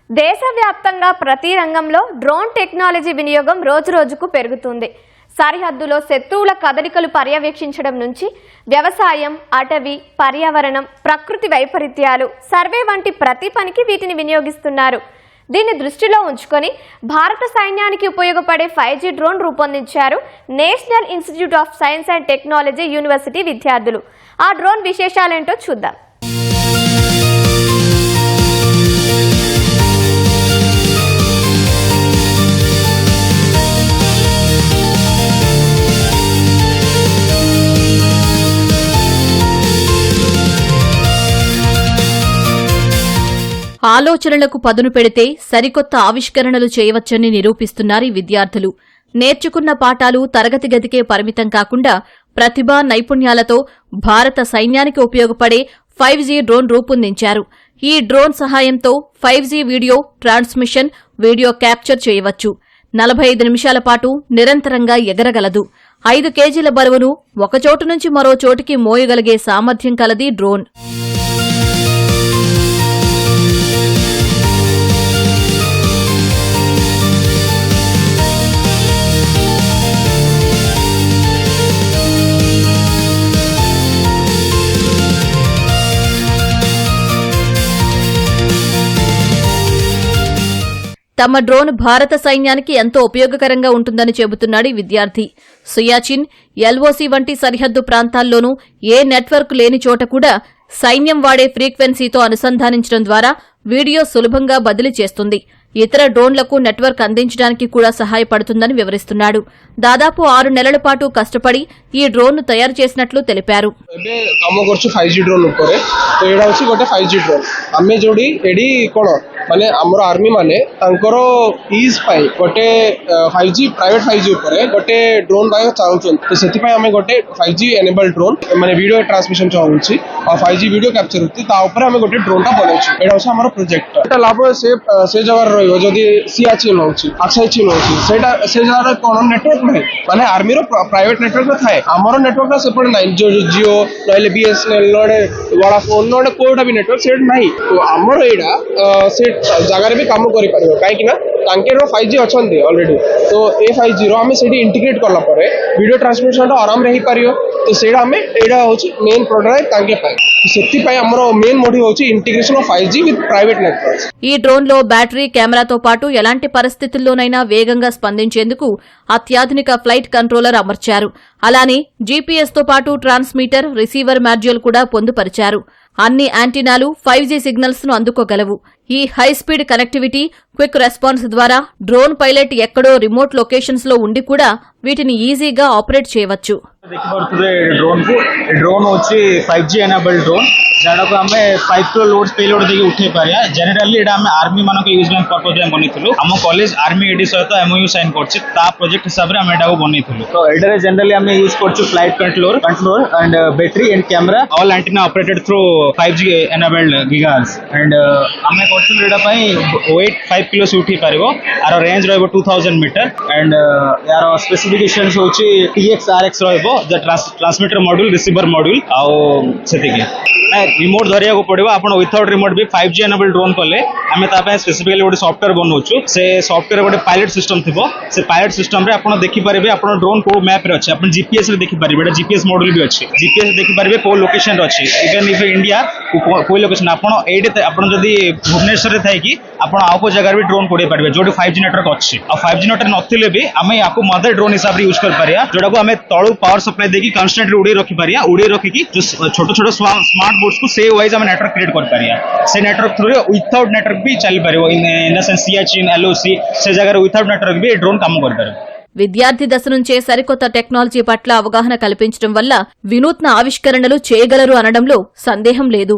దేశవ్యాప్తంగా ప్రతి రంగంలో డ్రోన్ టెక్నాలజీ వినియోగం రోజురోజుకు పెరుగుతుంది. సరిహద్దులో శత్రువుల కదలికలు పర్యవేక్షించడం నుంచి వ్యవసాయం, అటవీ, పర్యావరణం, ప్రకృతి వైపరీత్యాలు, సర్వే వంటి ప్రతి పనికి వీటిని వినియోగిస్తున్నారు. దీన్ని దృష్టిలో ఉంచుకొని భారత సైన్యానికి ఉపయోగపడే 5G డ్రోన్ రూపొందించారు national institute of science and technology university విద్యార్థులు. ఆ డ్రోన్ విశేషాలేంటో చూద్దాం. ఆలోచనలకు పదును పెడితే సరికొత్త ఆవిష్కరణలు చేయవచ్చని నిరూపిస్తున్నారు ఈ విద్యార్థులు. నేర్చుకున్న పాఠాలు తరగతి గదికే పరిమితం కాకుండా ప్రతిభా నైపుణ్యాలతో భారత సైన్యానికి ఉపయోగపడే 5G డ్రోన్ రూపొందించారు. ఈ డ్రోన్ సహాయంతో 5G video transmission, video capture చేయవచ్చు. 45 నిమిషాల పాటు నిరంతరంగా ఎగరగలదు. 5 కేజీల బరువును ఒకచోటు నుంచి మరో చోటికి మోయగలిగే సామర్థ్యం కలది డ్రోన్. తమ డ్రోన్ భారత సైన్యానికి ఎంతో ఉపయోగకరంగా ఉంటుందని చెబుతున్నాడు ఈ విద్యార్థి. సియాచిన్, LOC వంటి సరిహద్దు ప్రాంతాల్లోనూ ఏ నెట్వర్క్ లేని చోట కూడా సైన్యం వాడే ఫ్రీక్వెన్సీతో అనుసంధానించడం ద్వారా వీడియో సులభంగా బదిలీ చేస్తుంది. ఇతర డ్రోన్లకు నెట్వర్క్ అందించడానికి కూడా సహాయపడుతుందని వివరిస్తున్నాడు. దాదాపు 6 నెలల పాటు కష్టపడి ఈ డ్రోన్ తయారు చేసినట్లు తెలిపారు. 5G ड्रोन उपरे तो एडा होची गोटे 5G ड्रोन आमे जोडी एडी कोन माने हमर आर्मी माने तांकर ईज पाई गोटे 5G प्राइवेट 5G उपरे गोटे ड्रोन बाय चाहउछन तो सेति पाई आमे गोटे 5G एनेबल ड्रोन माने वीडियो ट्रांसमिशन चाहउछि और 5G वीडियो कैप्चर होती ता ऊपर आमे गोटे ड्रोन ता बनैछि. एडा होची हमर प्रोजेक्ट एटा लाभ से जगह रहियो जदी सियाचिन होछि अक्साइचिन होछि सेटा से जगह कोन नेटवर्क नै माने आर्मी रो प्राइवेट नेटवर्क थाए हमर नेटवर्क सेपट नै जो जियो नले BSNL नोडे वोडाफोन नोडे कोडा भी नेटवर्क सेट नाही तो हमर एडा से जगह भी काम करि परियो काहे कि ना तांकेरो 5G अछंती ऑलरेडी तो ए 5G रो हमें सेठी इंटीग्रेट करला परे वीडियो ट्रांसमिशन आराम रही परियो तो सेडा हमें एडा होची मेन प्रोडक्ट तांके पाए सेति पाए हमरो मेन मोटिव होची integration of 5G with private networks. ఈ డ్రోన్ లో బ్యాటరీ, కెమెరాతో పాటు ఎలాంటి పరిస్థితుల్లోనైనా వేగంగా స్పందించేందుకు అత్యాధునిక ఫ్లైట్ కంట్రోలర్ అమర్చారు. అలానే GPS తో పాటు ట్రాన్స్మిటర్, రిసీవర్ మాడ్యూల్ కూడా పొందుపరిచారు. అన్ని యాంటీనాలు 5G సిగ్నల్స్ ను అందుకోగలవు. ఈ high speed connectivity, quick response ద్వారా డ్రోన్ పైలట్ ఎక్కడో రిమోట్ లొకేషన్స్ లో ఉండి కూడా వీటిని ఈజీగా ఆపరేట్ చేయవచ్చు. ड्रोन होची 5G एनेबल ड्रोन जाडको हमें 5 किलो लोड्स पेलोड देके उठे पारिया. जनरली एडा हमें आर्मी मानको यूज लाइन पर्पस रे बनिथिलु. हम कॉलेज आर्मी एडी सहित MOU साइन करछि ता प्रोजेक्ट हिसाब रे हम एडा को बनिथिलु. तो एडा रे जनरली हमें यूज करछु flight controller and battery and camera all antenna operated through 5G enabled gigahertz and हमें करछु एडा पई वेट 5 किलो से उठी पारिबो. आरो रेंज रहबो 2000 मीटर एंड यार स्पेसिफिकेशंस होची TX-RX रहबो the transmitter module, receiver module आउ सेति के रिमोट धरिया को पड़ो. आप विथआउट रिमोट भी 5G एनेबल ड्रोन कले आम स्पेसिफिकली गोटे सॉफ्टवेयर बनाऊँ. से सॉफ्टवेयर गोटे पायलट सिस्टम थी. से पायलट सिस्टम रे आप देखिपारे आप ड्रोन को मैप रे अच्छे आप GPS रे देखिपारे. GPS मॉड्यूल भी अच्छे GPS देखिपारे को लोकेशन अच्छे इवन इफ इंडिया कोई लोकेशन आप जदि भुवनेश्वर रे थाई कि आप आउ जगह भी ड्रोन कोड़े पारे जो 5G नेटवर्क अच्छे और 5G नेटवर्क नथिले भी आम या मदर ड्रोन हिसाब से यूज कर पारिया जोटा को आम तलू पावर सप्लाई देकी कन्स्टेंटली उड़े रखी पारिया. उड़े रखिकी जो छोट छोट स्मार्ट बोर्ड्स को से वाइज हम नेटवर्क क्रिएट कर पारिया. से नेटवर्क थ्रू विथआउट नेटवर्क भी चली पारिबो. In the sense Siachen, LOC से जगह विथआउट नेटवर्क भी ड्रोन काम कर पारिबो. విద్యార్థి దశ నుంచే సరికొత్త టెక్నాలజీ పట్ల అవగాహన కల్పించడం వల్ల వినూత్న ఆవిష్కరణలు చేయగలరు అనడంలో సందేహం లేదు.